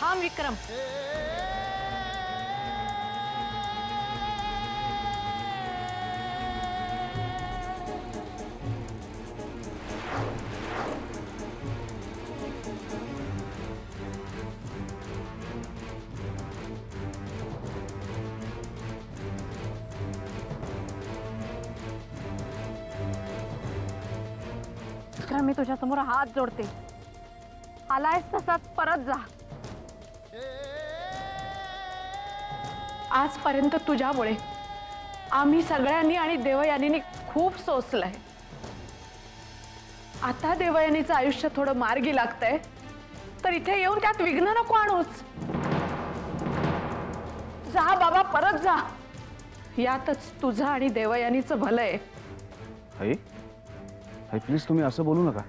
थांब विक्रम. विक्रम, मी तुझ्या समोर हात जोडते. आलायस तसाच परत जा. आजपर्यंत तुझ्यामुळे आम्ही सगळ्यांनी आणि देवयानीने खूप सोसलंय. आता देवयानीचं आयुष्य थोडं मार्गी लागतंय तर इथे येऊन त्यात विघ्न नको आणूच. जा बाबा, परत जा. यातच तुझं आणि देवयानीचं भलं आहे. आई, आई प्लीज तुम्ही असं बोलू नका.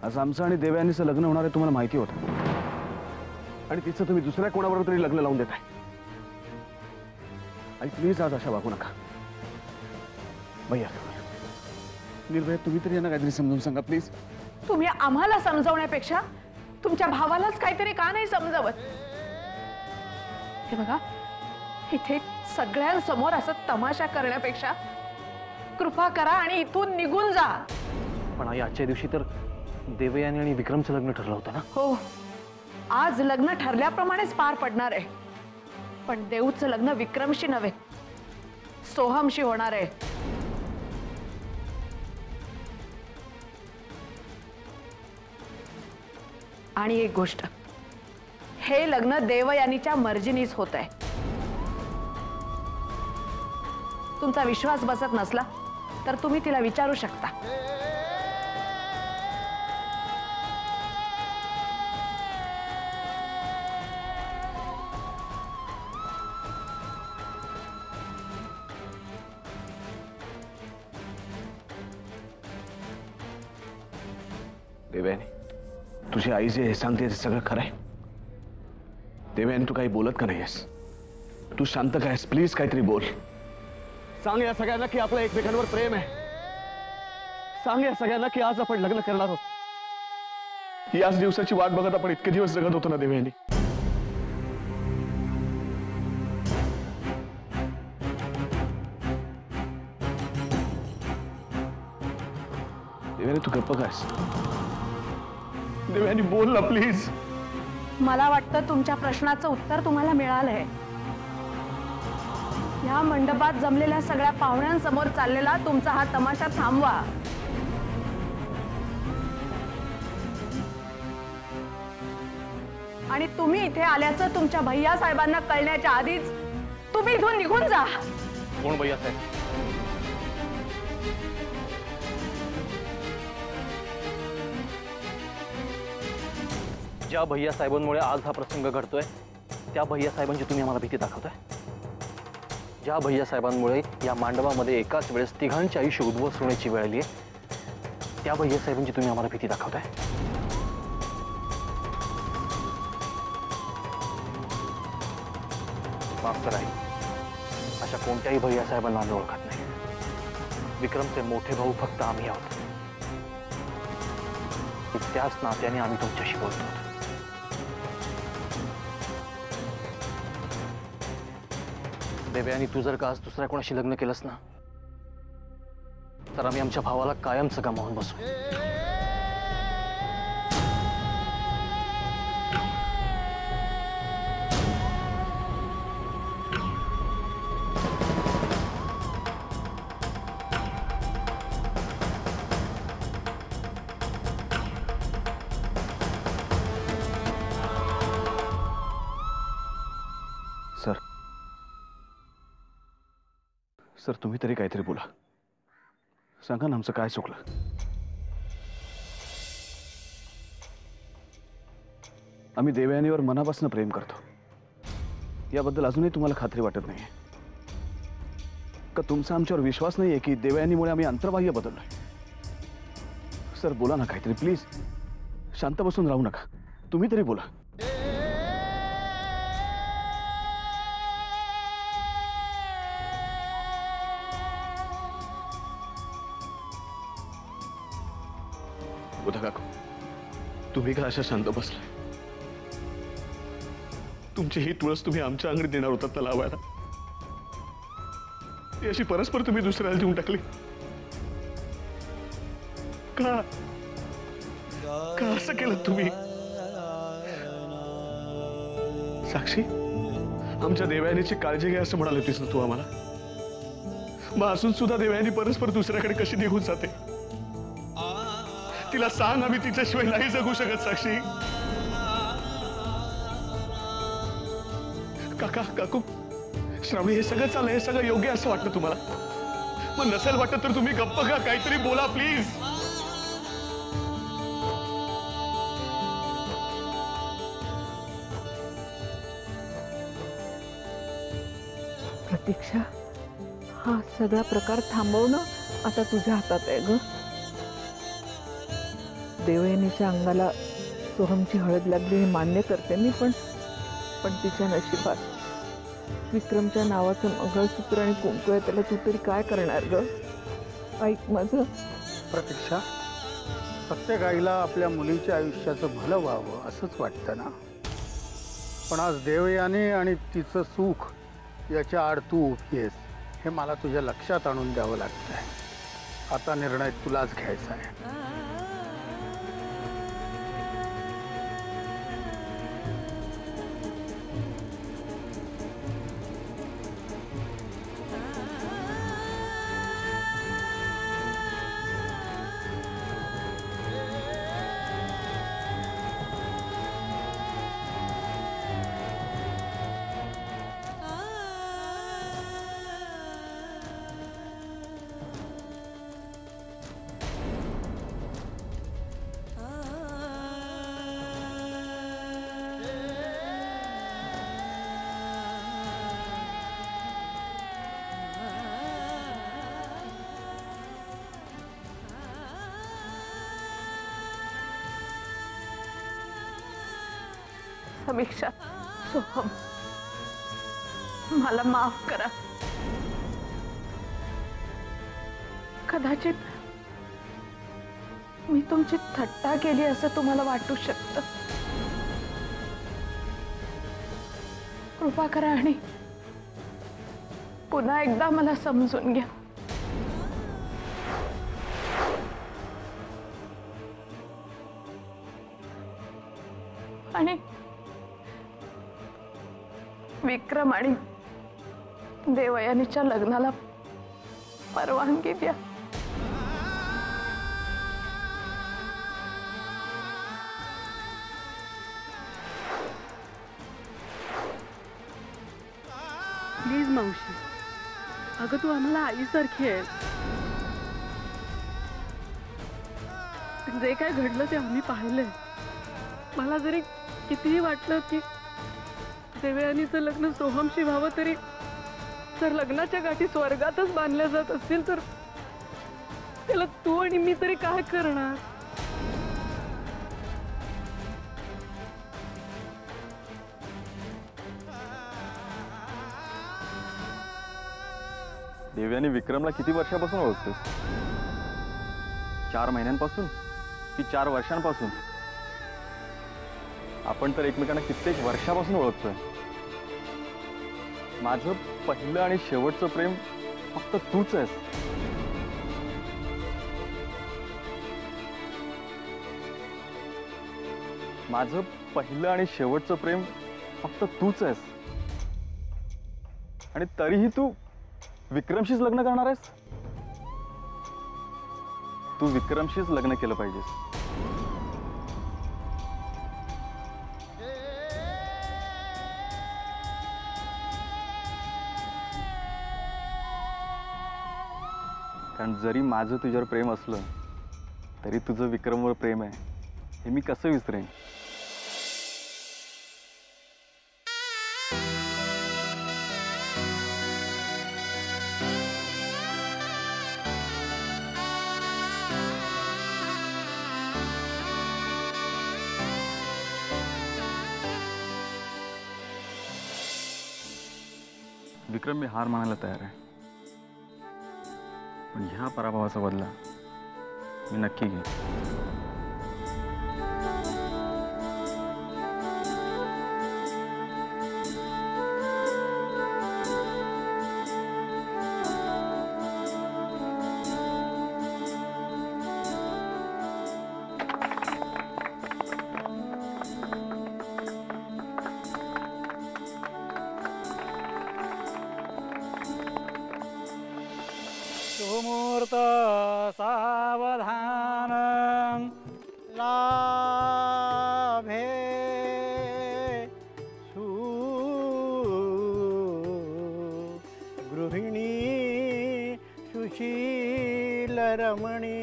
आज आमचं आणि देवयानीचं लग्न होणार आहे तुम्हाला माहिती होतं, आणि तिचं तुम्ही दुसऱ्या कोणाबरोबर तरी लग्न लावून देताय. आई प्लीज आज अशा वागू नका. भैया, निर्भय तुम्ही तरी यांना काहीतरी समजून सांगा प्लीज. तुम्ही आम्हाला समजवण्यापेक्षा तुमच्या भावालाच काहीतरी का नाही समजवत? हे बघा, इथे सगळ्यांसमोर असं तमाशा करण्यापेक्षा कृपा करा आणि इथून निघून जा. पण आई, आजच्या दिवशी तर देवयानी आणि विक्रमचं लग्न ठरलं होतं ना? हो, आज लग्न ठरल्याप्रमाणेच पार पडणार आहे. पण देऊचं लग्न विक्रमशी नव्हे, सोहमशी होणार आहे. आणि एक गोष्ट, हे लग्न देवयानीच्या मर्जीनीच होत आहे. तुमचा विश्वास बसत नसला तर तुम्ही तिला विचारू शकता. देवयानी, तुझी आई जे सांगते ते सगळं खरं आहे. देवयानी, तू काही बोलत का नाहीयेस? तू शांत का आहेस? प्लीज काहीतरी बोल. सांग या सगळ्यांना की आपलं एकमेकांवर प्रेम आहे. सांग या सगळ्यांना की आज आपण लग्न करणार आहोत. याच दिवसाची वाट बघत आपण इतके दिवस जगत होतो ना देवयानी. देवयानी, तू गप्प कायस? देवयानी, बोल ना प्लीज. मला वाटतं तुमच्या प्रश्नाचं उत्तर तुम्हाला मिळालंय. या मंडपात जमलेल्या सगळ्या पाहुण्यांसमोर चाललेला तुमचा हा तमाशा थांबवा. आणि तुम्ही इथे आल्याचं तुमच्या भैया साहेबांना कळण्याच्या आधीच तुम्ही इथून निघून जा. कोण भैया साहेब? ज्या भैया साहेबांमुळे आज हा प्रसंग घडतोय त्या भैया साहेबांची तुम्ही आम्हाला भीती दाखवताय. ज्या भैया साहेबांमुळे या मांडवामध्ये एकाच वेळेस तिघांचे आयुष्य उद्ध्वस्त होण्याची वेळ आली आहे त्या भैया साहेबांची तुम्ही आम्हाला भीती दाखवताय. माफ करा, अशा कोणत्याही भैया साहेबांना आम्ही ओळखत नाही. विक्रमचे मोठे भाऊ फक्त आम्ही आहोत. त्याच नात्याने आम्ही तुमच्याशी बोलतो. देवयानी, तू जर का आज दुसऱ्या कोणाशी लग्न केलंस ना तर आम्ही आमच्या भावाला कायमचं गमावून बसू. सर, सर तुम्ही तरी काहीतरी बोला. सांगा ना आमचं काय चुकलं. आम्ही देवयानीवर मनापासून प्रेम करतो. याबद्दल अजूनही तुम्हाला खात्री वाटत नाहीये का? तुमचा आमच्यावर विश्वास नाहीये की देवयानीमुळे आम्ही अंतर्बाह्य बदललोय? सर बोला ना काहीतरी प्लीज. शांत बसून राहू नका. तुम्ही तरी बोला. बुधा काकू, तुम्ही का अशा शांत बसलाय? तुमची ही तुळस तुम्ही आमच्या अंगणीत देणार होतात ना लावायला, ती अशी परस्पर तुम्ही दुसऱ्याला देऊन टाकली का? का असं केलं तुम्ही? साक्षी, आमच्या देवयानीची काळजी घ्या असं म्हणाले होतीस ना तू आम्हाला. मग असून सुद्धा देवयानी परस्पर दुसऱ्याकडे कशी निघून जाते? तिला सांग, आम्ही तिच्याशिवाय नाही जगू शकत. साक्षी, काका, काकू, श्रावणी, हे सगळं चाललंय, हे सगळं योग्य असं वाटतं तुम्हाला? मग नसेल वाटत तर तुम्ही गप्प का, काहीतरी बोला प्लीज. प्रतीक्षा, हा सगळा प्रकार थांबवणं आता तुझ्या हातात आहे ग. देवयानीच्या अंगाला सोहमची हळद लागली हे मान्य करते मी, पण तिच्या नशिबात विक्रमच्या नावाचं मंगळसूत्र आणि कुंकू आहे, त्याला तू तरी काय करणार ग? ऐक माझं. प्रतीक्षा, प्रत्येक आईला आपल्या मुलीच्या आयुष्याचं भलं व्हावं असंच वाटतं ना. पण आज देवयानी आणि तिचं सुख याच्या आड तू उभी आहेस, हे मला तुझ्या लक्षात आणून द्यावं लागतंय. आता निर्णय तुलाच घ्यायचा आहे. समीक्षा, सोहम, मला माफ करा. कदाचित मी तुमची थट्टा केली असं तुम्हाला वाटू शकतं. कृपा करा आणि पुन्हा एकदा मला समजून घ्या. आणि विक्रम आणि देवयानीच्या लग्नाला परवानगी द्या. प्लीज मावशी, अगं तू आम्हाला आईसारखी आहे. जे काय घडलं ते आम्ही पाहिलंय. मला जरी कितीही वाटलं की देवयानीचं लग्न सोहमशी व्हावं, तरी जर लग्नाच्या गाठी स्वर्गातच बांधल्या जात असतील तर त्याला तू आणि मी तरी काय करणार? देवयानी विक्रमला किती वर्षापासून ओळखतोस? 4 महिन्यांपासून की 4 वर्षांपासून? आपण तर एकमेकांना कित्येक वर्षापासून ओळखतोय. माझं पहिलं आणि शेवटचं प्रेम फक्त तूच आहेस. माझं पहिलं आणि शेवटचं प्रेम फक्त तूच आहेस. आणि तरीही तू विक्रमशीच लग्न करणार आहेस? तू विक्रमशीच लग्न केलं पाहिजेस. कारण जरी माझं तुझ्यावर प्रेम असलं तरी तुझं विक्रमवर प्रेम आहे हे मी कसं विसरेन? विक्रम, मी हार मानायला तयार आहे, पण ह्या पराभवाचा बदला मी नक्की घेईन. सुमूर्त सावधान लाभे गृहिणी सुशील रमणी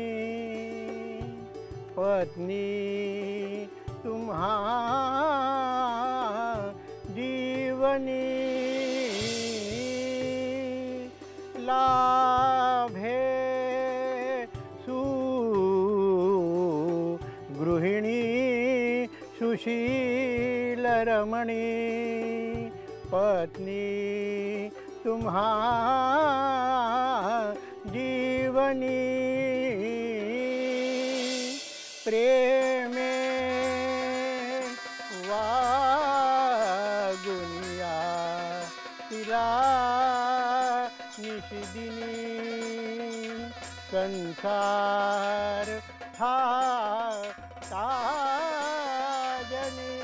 पत्नी तुम्हा जीवनी लाभे गृहिणी सुशील रमणी पत्नी तुम्हा जीवनी प्रेमे वागुनिया तिला निशिदिनी संसार ताजनी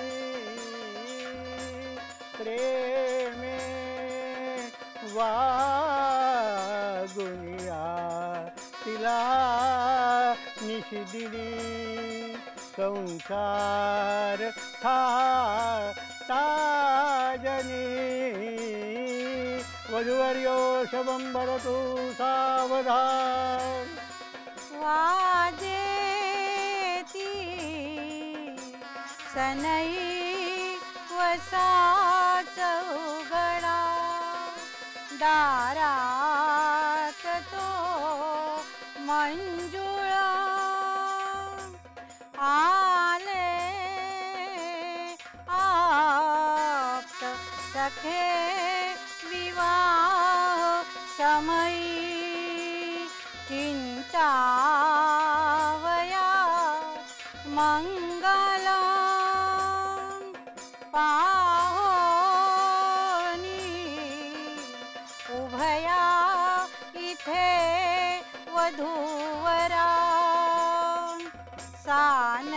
प्रेमे वागुनिया तिला निशिदिनी संसार ताजनी वधुवर्यो शवं भरतु सावधान वाजेती सनई वसाच उघडा दारात तो मंजुळा आले आप्त सखे विवाह समयी चिंतावया मंगला पाहोनी उभया इथे वधूवरा सानंदती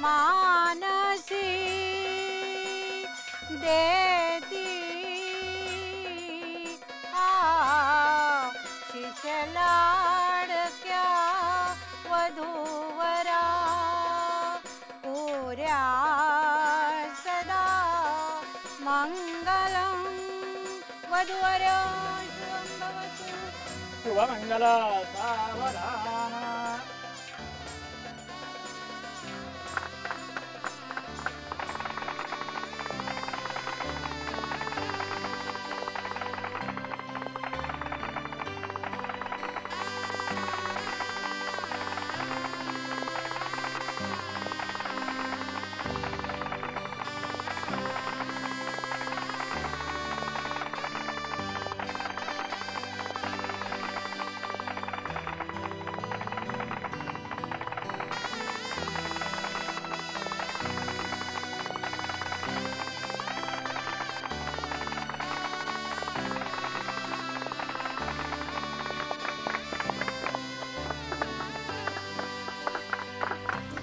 मानसी देती शिशलाडक्या वधूवरा पुऱ्या सदा मंगलम वधूवर शुभं भवतु शुभमंगल सावधान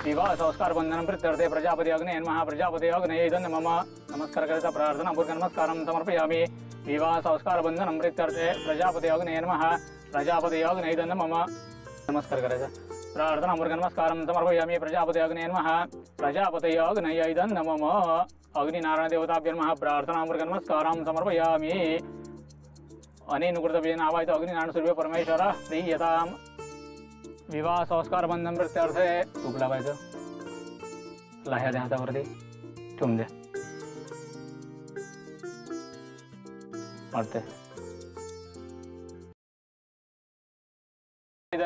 विवाह संस्कार बंधन प्रत्यर्थे प्रजापति अग्ने नमः प्रजापति अग्ने इदं मम नमस्कार करायचा प्रार्थना पूर्वक नमस्कारं समर्पयामि विवाह संस्कार बंधन प्रत्यर्थे प्रजापति अग्ने नमः प्रजापति अग्ने इदं मम नमस्कार करायचा प्रार्थना पूर्वक नमस्कारं समर्पयामि प्रजापति अग्ने नमः प्रजापति अग्ने इदं मम अग्नि नारायण देवताभ्यो नमः प्रार्थना पूर्वक नमस्कारं समर्पयामि अनेन कृतवेन आवाहितो अग्नि नारायण सूर्य परमेश्वर प्रीयताम् विवाह संस्कार बंधन प्रत्यर्थे तूप लावायचं लाह्या द्या हातावरती ठेवून द्या वाटते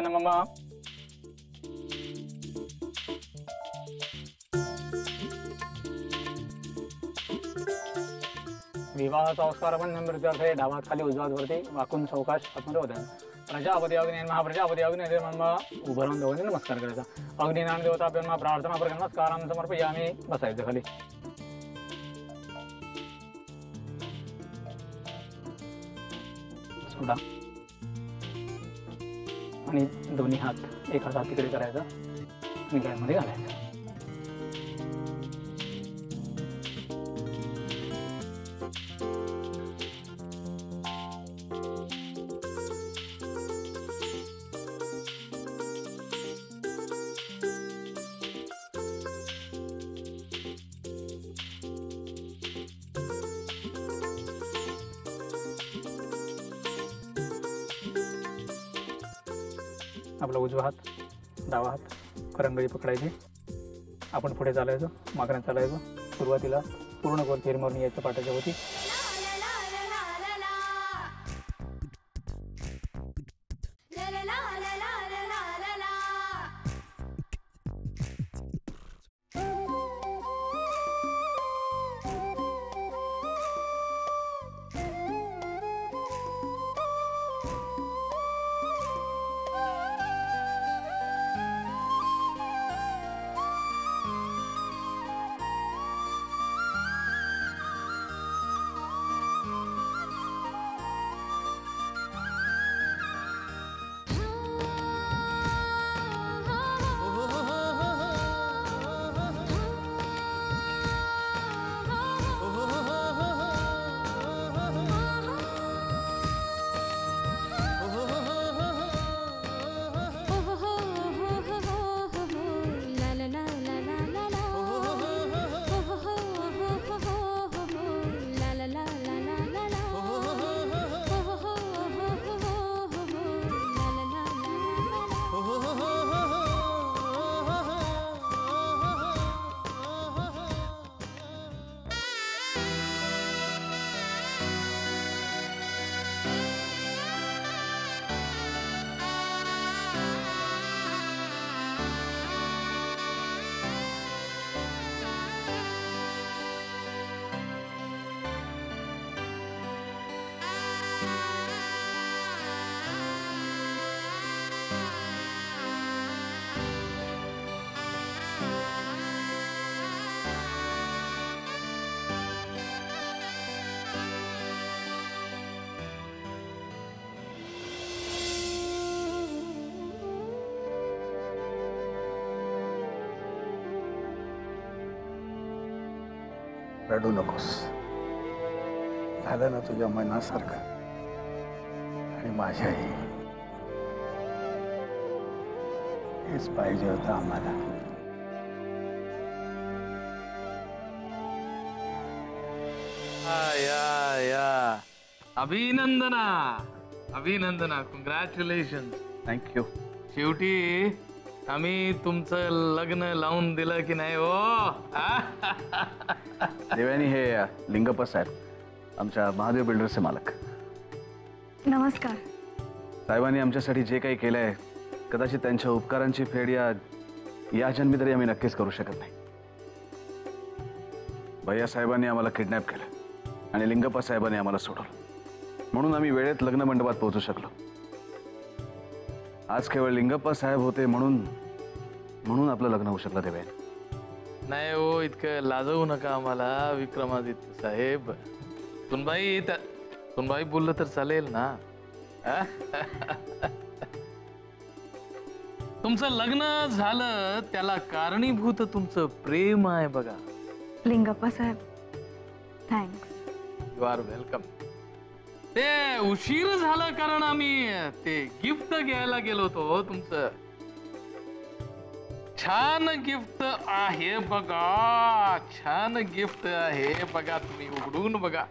मम विवाह संस्कार बंधन प्रत्यर्थे डावात खाली उजवात वरती वाकून सावकाश आतमध्ये होत्या प्रजापति अग्नि नमः प्रजापति अग्नि उभं राहून दोघांनी नमस्कार करायचा अग्नि नारायण देवताभ्यो नमः प्रार्थना पूर्वक नमस्कारं समर्पयामि बसायचं खाली सोडा आणि दोन्ही हात एक हात तिकडे करायचा आणि गॅसमध्ये घालायचं आपला उजवा हात डावा हात करंगळी पकडायची. आपण पुढे चालायचं, मागण्यात चालायचं. सुरुवातीला पूर्ण गोल फेरी मारून यायचं पाटाच्या होती. रडू नकोस. झालं ना तुझ्या मनासारखं. आणि माझ्याही हेच पाहिजे होतं आम्हाला. या या अभिनंदना अभिनंदना, कॉंग्रॅच्युलेशन. थँक्यू. शेवटी आम्ही तुमचं लग्न लावून दिलं की नाही हो? देवयानी हे लिंगप्पा साहेब, आमच्या महादेव बिल्डर्सचे मालक. नमस्कार. साहेबांनी आमच्यासाठी जे काही केलंय, कदाचित त्यांच्या उपकारांची फेड या जन्मी तरी आम्ही नक्कीच करू शकत नाही. भैया साहेबांनी आम्हाला किडनॅप केलं आणि लिंगप्पा साहेबांनी आम्हाला सोडवलं, म्हणून आम्ही वेळेत लग्न मंडपात पोहोचू शकलो. आज केवळ लिंगप्पा साहेब होते म्हणून आपलं लग्न होऊ शकलं. देवयानी नाही हो, इतकं लाजवू नका आम्हाला विक्रमादित्य साहेब. सुनबाई बोललं तर चालेल ना? तुमचं लग्न झालं त्याला कारणीभूत तुमचं प्रेम आहे बघा. लिंगप्पा साहेब, थँक्स. You are welcome. ते उशीर झालं कारण आम्ही ते गिफ्ट घ्यायला गेलो होतो. तुमचं छान गिफ्ट आहे बघा, छान गिफ्ट आहे बघा. तुम्ही उघडून बघा.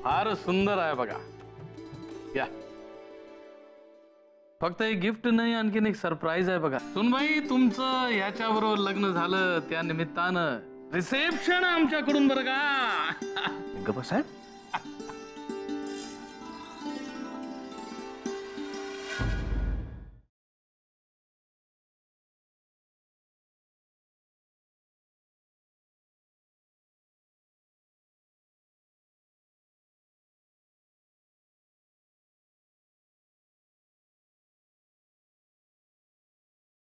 फार सुंदर आहे बघा. या फक्त एक गिफ्ट नाही, आणखीन एक सरप्राईज आहे बघा. सुनबाई, तुमचं ह्याच्याबरोबर लग्न झालं त्या निमित्तानं रिसेप्शन आमच्याकडून बरं का. लिंगप्पा साहेब,